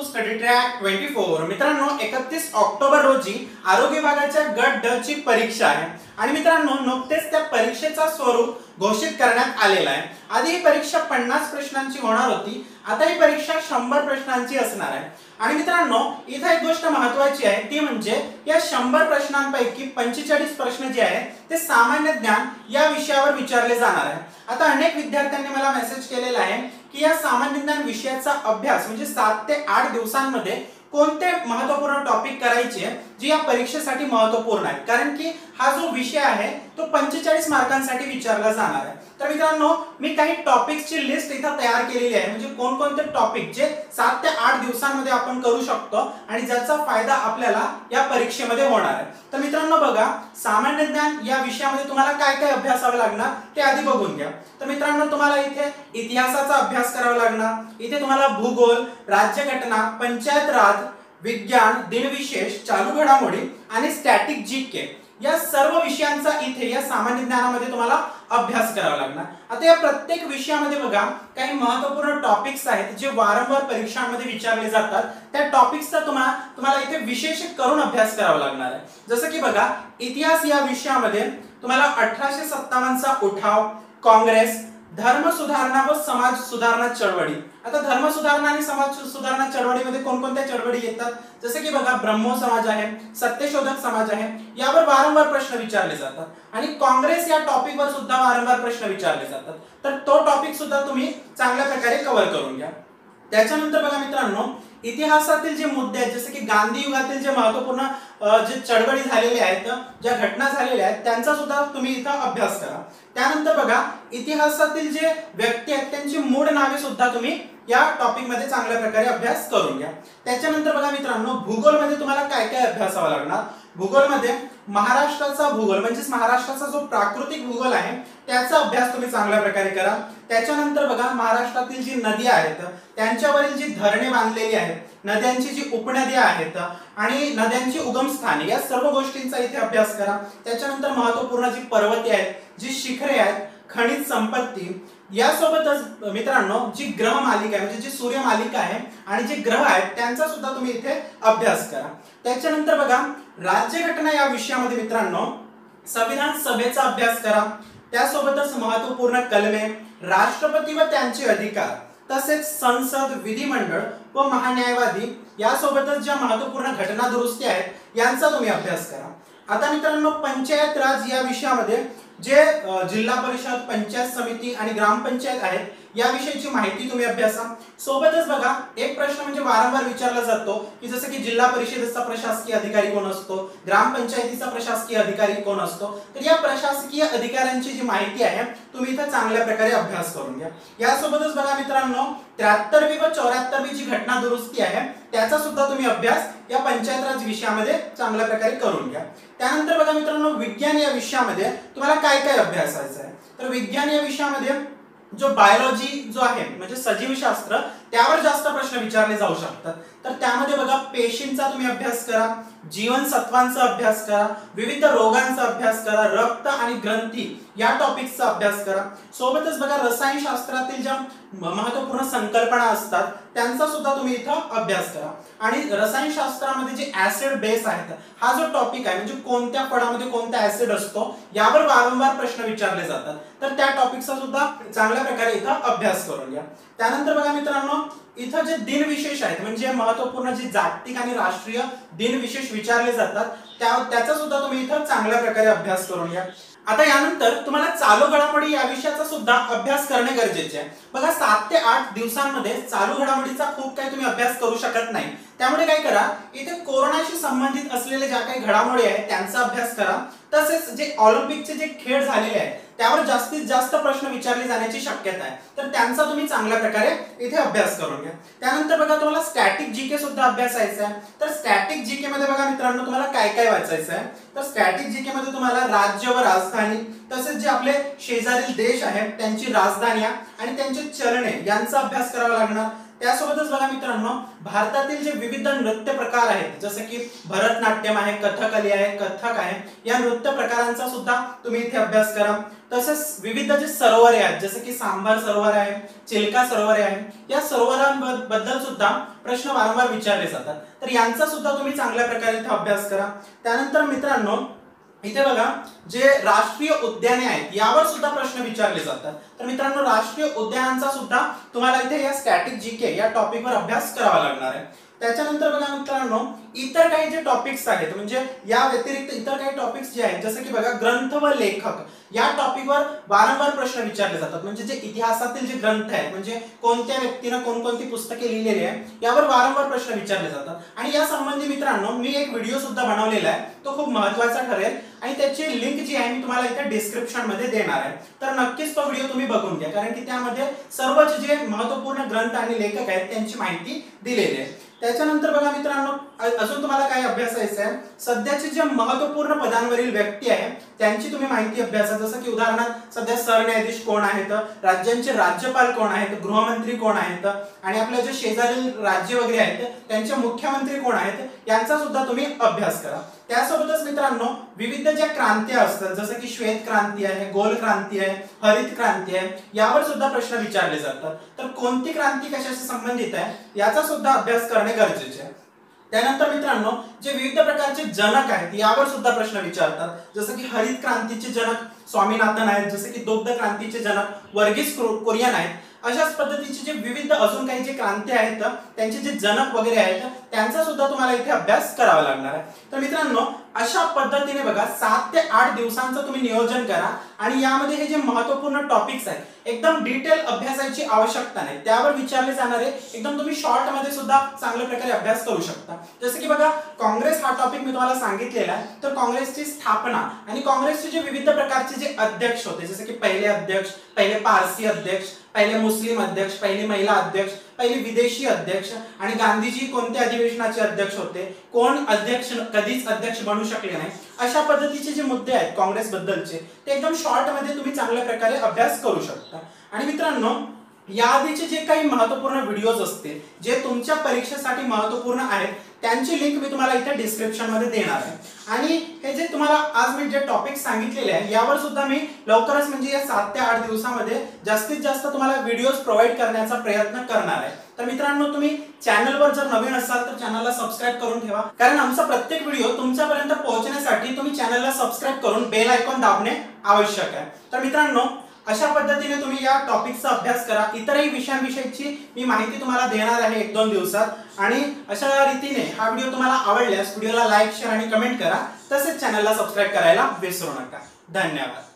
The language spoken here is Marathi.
Study track 24। मित्रांनो 31 ऑक्टोबर रोजी आरोग्य विभागाच्या गट ड ची परीक्षा आहे आणि मित्रांनो नुकतेच त्या परीक्षेचा स्वरूप घोषित करण्यात आलेला आहे। आधी ही परीक्षा 50 प्रश्नांची होणार होती, आता ही परीक्षा 100 प्रश्नांची असणार आहे। आणि मित्रांनो इथे एक गोष्ट महत्त्वाची आहे ती म्हणजे या 100 प्रश्नांपैकी 45 प्रश्न जे आहेत ते सामान्य ज्ञान या विषयावर विचारले जाणार आहे। आता अनेक विद्यार्थ्यांनी मला मेसेज केलेला आहे की या सामान्य ज्ञान विषयाचा अभ्यास म्हणजे 7 ते 8 दिवसांमध्ये कोणते महत्त्वपूर्ण टॉपिक करायचे जे या परीक्षेसाठी महत्त्वपूर्ण आहेत, कारण की हा जो विषय आहे तो 45 मार्कांसाठी विचारला जाणार आहे। तर मित्रांनो मी काही टॉपिक्सची लिस्ट इथे तयार केलेली आहे, म्हणजे कोणकोणते टॉपिक जे 7 ते 8 दिवसांमध्ये आपण करू शकतो आणि ज्याचा फायदा आपल्याला या परीक्षेमध्ये होणार आहे। तर मित्रांनो बघा, सामान्य ज्ञान या विषयामध्ये तुम्हाला काय काय अभ्यासावे लागणार ते आधी बघून घ्या। तर मित्रांनो तुम्हाला इथे इतिहासाचा अभ्यास करावा लागणार, इथे तुम्हाला भूगोल, राज्यघटना, पंचायत राज, विज्ञान, दिनविशेष, चालू घडामोडी आणि स्टॅटिक जीके या सर्व विषयांचा इथे या सामान्य ज्ञानामध्ये तुम्हाला अभ्यास करावा लागणार। आता या प्रत्येक विषयामध्ये बघा काही महत्त्वपूर्ण टॉपिक्स आहेत जे वारंवार परीक्षांमध्ये विचारले जातात। त्या टॉपिक्सचा तुम्हाला इथे विशेष करून अभ्यास करावा लागणार आहे। जसं की बघा इतिहास या विषयामध्ये तुम्हाला 1857 चा उठाव, काँग्रेस, धर्म सुधारणा व समाज सुधारणा चळवळी। आता धर्म सुधारणा आणि समाज सुधारणा चळवळीमध्ये कोणकोणत्या चळवळी येतात, जसे की बघा ब्रह्मो समाज आहे, सत्यशोधक समाज आहे, यावर वारंवार प्रश्न विचारले जातात। आणि काँग्रेस या टॉपिकवर सुद्धा वारंवार प्रश्न विचारले जातात, तर तो टॉपिक सुद्धा तुम्ही चांगल्या प्रकारे कव्हर करून घ्या। त्याच्यानंतर बघा मित्रांनो इतिहासातील जे मुद्दे आहेत, जसे की गांधी युगातील जे महत्त्वपूर्ण जे चळवळी झालेल्या आहेत, ज्या घटना झालेल्या आहेत त्यांचा सुद्धा तुम्ही इथं अभ्यास करा। त्यानंतर बघा इतिहासातील जे व्यक्ती आहेत त्यांची मूळ नावे सुद्धा तुम्ही या टॉपिक मध्ये चांगल्या प्रकारे अभ्यास करून घ्या। त्याच्यानंतर बघा मित्रांनो भूगोल मध्ये तुम्हाला काय काय अभ्यासावा लागणार। भूगोल मध्ये महाराष्ट्राचा भूगोल म्हणजे महाराष्ट्राचा जो प्राकृतिक भूगोल आहे त्याचा अभ्यास तुम्ही चांगल्या प्रकारे करा। त्याच्यानंतर बघा महाराष्ट्रातील जी नदी आहेत त्यांच्यावरील जी धरणे बांधलेली आहेत, नद्यांची जी उपनद्या आहेत आणि नद्यांची उगमस्थाने या सर्व गोष्टींचा इथे अभ्यास करा। त्याच्यानंतर महत्त्वपूर्ण जी पर्वते आहेत, जी शिखरे आहेत, खनिज संपत्ती, यासोबतच मित्रांनो जी ग्रह मालिका आहे म्हणजे जी सूर्य मालिका आहे आणि जे ग्रह आहेत त्यांचा सुद्धा तुम्ही इथे अभ्यास करा। त्याच्यानंतर बघा राज्यघटना या विषयामध्ये मित्रांनो संविधान सभेचा अभ्यास करा। त्यासोबतच महत्त्वपूर्ण कलमे, राष्ट्रपती व त्यांचे अधिकार, तसेच संसद, विधिमंडळ व महान्यायवादी यासोबतच ज्या महत्त्वपूर्ण घटना दुरुस्ती आहेत यांचा तुम्ही अभ्यास करा। आता मित्रांनो पंचायत राज या विषयामध्ये जे जिल्हा परिषद, पंचायत समिती आणि ग्रामपंचायत आहेत या विषयीची माहिती तुम्ही अभ्यासा। सोबतच बघा एक प्रश्न म्हणजे वारंवार विचारला जातो की जसं की जिल्हा परिषदेचा प्रशासकीय अधिकारी कोण असतो, ग्रामपंचायतीचा प्रशासकीय अधिकारी कोण असतो, तर या प्रशासकीय अधिकाऱ्यांची जी माहिती आहे तुम्ही इथे चांगल्या प्रकारे अभ्यास करून घ्या। यासोबतच बघा मित्रांनो 73वी व 74वी जी घटना दुरुस्ती आहे त्याचा सुद्धा तुम्ही अभ्यास या पंचायत राज विषयामध्ये चांगल्या प्रकारे करून घ्या। त्यानंतर बघा मित्रांनो विज्ञान या विषयामध्ये तुम्हाला काय काय अभ्यासायचं आहे, तर विज्ञान या विषयामध्ये जो बायोलॉजी जो आहे म्हणजे सजीवशास्त्र त्यावर जास्त प्रश्न विचारले जाऊ शकतात। तर त्यामध्ये बघा पेशींचा तुम्ही अभ्यास करा, जीवनसत्वांचा अभ्यास करा, विविध रोगांचा अभ्यास करा, रक्त आणि ग्रंथी या टॉपिक्सचा अभ्यास करा। सोबतच बघा रसायनशास्त्रातील ज्या महत्त्वपूर्ण संकल्पना असतात त्यांचा सुद्धा तुम्ही इथं अभ्यास करा। आणि रसायनशास्त्रामध्ये जे ऍसिड बेस आहेत हा जो टॉपिक आहे म्हणजे कोणत्या फळामध्ये कोणता ऍसिड असतो यावर वारंवार प्रश्न विचारले जातात, तर त्या टॉपिकचा सुद्धा चांगल्या प्रकारे इथं अभ्यास करून घ्या। त्यानंतर बघा मित्रांनो इथं जे दिनविशेष आहेत म्हणजे महत्त्वपूर्ण जे जागतिक आणि राष्ट्रीय दिनविशेष विचारले जातात त्याचा सुद्धा तुम्ही इथं चांगल्या प्रकारे अभ्यास करून घ्या। आता यानंतर तुम्हाला चालू घडामोडी या विषयाचा सुद्धा अभ्यास करणे गरजेचे आहे। बघा 7 ते 8 दिवसांमध्ये चालू घडामोडीचा खूप काही तुम्ही अभ्यास करू शकत नाही, त्यामुळे काय करा इथे कोरोनाशी संबंधित असलेले ज्या काही घडामोडी आहेत त्यांचा अभ्यास करा। तसेच जे ऑलिम्पिकचे जे खेळ झालेले आहेत त्यावर जास्तीत जास्त प्रश्न विचारले जाण्याची शक्यता आहे, तर त्यांचा तुम्ही चांगल्या प्रकारे इथे अभ्यास करून घ्या। त्यानंतर बघा तुम्हाला स्टॅटिक जीके सुद्धा अभ्यासायचा आहे। तर स्टॅटिक जीके मध्ये बघा मित्रांनो तुम्हाला काय काय वाचायचं आहे, तर स्टॅटिक जीके मध्ये तुम्हाला राज्य व राजधानी, तसेच जे आपले शेजारील देश आहेत त्यांची राजधान्या आणि त्यांचे चलने यांचा अभ्यास करावा लागणार। त्यासोबतच बघा मित्रांनो, भारतातील जे विविध नृत्य प्रकार आहेत जसे की भरतनाट्यम आहे, कथकली आहे, कथक आहे, या नृत्य प्रकारांचा सुद्धा तुम्ही इथे अभ्यास करा। तसेच विविध जे सरोवरे आहेत जसे की सांभार सरोवर आहे, चिल्का सरोवर आहे, या सरोवरांबद्दल सुद्धा प्रश्न वारंवार विचारले जातात, तर यांचा सुद्धा तुम्ही चांगल्या प्रकारे इथे अभ्यास करा। त्यानंतर मित्रांनो इथे बघा, जे राष्ट्रीय उद्याने आहेत यावर सुद्धा प्रश्न विचारले जातात, तर मित्रांनो राष्ट्रीय उद्यानांचा सुद्धा तुम्हाला इथे या स्टॅटिक जीके या टॉपिकवर अभ्यास करावा लागणार आहे। त्याच्यानंतर बघा मित्रांनो, इतर काही जे टॉपिक्स आहेत म्हणजे या व्यतिरिक्त इतर काही टॉपिक्स जे आहेत जसे की बघा ग्रंथ व लेखक या टॉपिकवर वारंवार प्रश्न विचारले जातात, म्हणजे जे इतिहासातील जे ग्रंथ आहेत म्हणजे कोणत्या व्यक्तीने कोणकोणती पुस्तके लिहिलेली आहेत यावर वारंवार प्रश्न विचारले जातात। आणि या संबंधी मित्रांनो मी एक व्हिडिओ सुद्धा बनवलेला आहे, तो खूप महत्त्वाचा ठरेल आणि त्याची लिंक जी आहे मी तुम्हाला इथे डिस्क्रिप्शन मध्ये देणार आहे, तर नक्कीच तो व्हिडिओ तुम्ही बघून घ्या, कारण की त्यामध्ये सर्वच जे महत्त्वपूर्ण ग्रंथ आणि लेखक आहेत त्यांची माहिती दिलेली आहे। त्याच्यानंतर बघा मित्रांनो, अजून तुम्हाला काय अभ्यासायचं आहे, सध्याचे जे महत्त्वपूर्ण पदांवरील व्यक्ती आहे त्यांची तुम्ही माहिती अभ्यासा, जसं की उदाहरणार्थ सध्या सरन्यायाधीश कोण आहेत, राज्यांचे राज्यपाल कोण आहेत, गृहमंत्री कोण आहेत, आणि आपल्या जे शेजारील राज्य वगैरे आहेत त्यांचे मुख्यमंत्री कोण आहेत यांचा सुद्धा तुम्ही अभ्यास करा। त्यासोबतच मित्रांनो विविध ज्या क्रांती असतात जसं की श्वेत क्रांती आहे, गोल क्रांती आहे, हरित क्रांती आहे, यावर सुद्धा प्रश्न विचारले जातात, तर कोणती क्रांती कशाशी संबंधित आहे याचा सुद्धा अभ्यास करणे गरजेचे आहे। त्यानंतर मित्रांनो जे विविध प्रकारचे जनक आहेत यावर सुद्धा प्रश्न विचारतात, जसं की हरित क्रांतीचे जनक स्वामीनाथन आहेत, जसे की दुग्ध क्रांतीचे जनक वर्गीस कुरियन आहेत, अशाच पद्धतीचे जे विविध अजून काही जे क्रांती आहेत त्यांचे जे जनक वगैरे आहेत त्यांचा सुद्धा तुम्हाला इथे अभ्यास करावा लागणार आहे। तर मित्रांनो अशा पद्धतीने बघा 7 ते 8 दिवसांचं तुम्ही नियोजन करा आणि यामध्ये हे जे महत्त्वपूर्ण टॉपिक्स आहेत एकदम डिटेल अभ्यासाची आवश्यकता नाही, त्यावर विचारले जाणारे एकदम तुम्ही शॉर्ट मध्ये सुद्धा चांगल्या प्रकारे अभ्यास करू शकता। जसे की बघा काँग्रेस हा टॉपिक मी तुम्हाला सांगितलेला आहे, तर काँग्रेसची स्थापना आणि काँग्रेसचे जे विविध प्रकारचे जे अध्यक्ष होते जसे की पहिले अध्यक्ष, पहिले पारसी अध्यक्ष, पहिले मुस्लिम अध्यक्ष, पहिली महिला अध्यक्ष, पहिले विदेशी अध्यक्ष, आणि गांधीजी कोणत्या अधिवेशनाचे अध्यक्ष होते, कोण अध्यक्ष कधीच अध्यक्ष बनू शकले नाही, अशा पद्धतीचे जे मुद्दे आहेत काँग्रेस बद्दलचे ते एकदम शॉर्ट मध्ये तुम्ही चांगल्या प्रकारे अभ्यास करू शकता। आणि मित्रांनो याआधीचे जे काही महत्त्वपूर्ण व्हिडिओज असतील जे तुमच्या परीक्षेसाठी महत्त्वपूर्ण आहेत त्यांची लिंक मी तुम्हाला इथे डिस्क्रिप्शन मध्ये देणार आहे, आणि हे जे तुम्हाला आज मी जे टॉपिक सांगितलेले आहे यावर सुद्धा मी लवकरच म्हणजे या 7 ते 8 दिवसामध्ये जास्तीत जास्त तुम्हाला व्हिडिओज प्रोव्हाइड करण्याचा प्रयत्न करणार आहे। तर मित्रांनो तुम्ही चॅनलवर जर नवीन असाल तर चॅनलला सबस्क्राइब करून ठेवा, कारण आमचा प्रत्येक व्हिडिओ तुमच्यापर्यंत पोहोचण्यासाठी तुम्ही चॅनलला सबस्क्राइब करून बेल आयकॉन दाबणे आवश्यक आहे। तर मित्रांनो अशा पद्धतीने तुम्ही या टॉपिकचा अभ्यास करा, इतरही विषयांविषयीची मी माहिती तुम्हाला देणार आहे 1-2 दिवसात, आणि अशा रीतीने हा व्हिडिओ तुम्हाला आवडल्यास व्हिडिओला लाईक, शेअर आणि कमेंट करा, तसेच चॅनलला सबस्क्राइब करायला विसरू नका। धन्यवाद।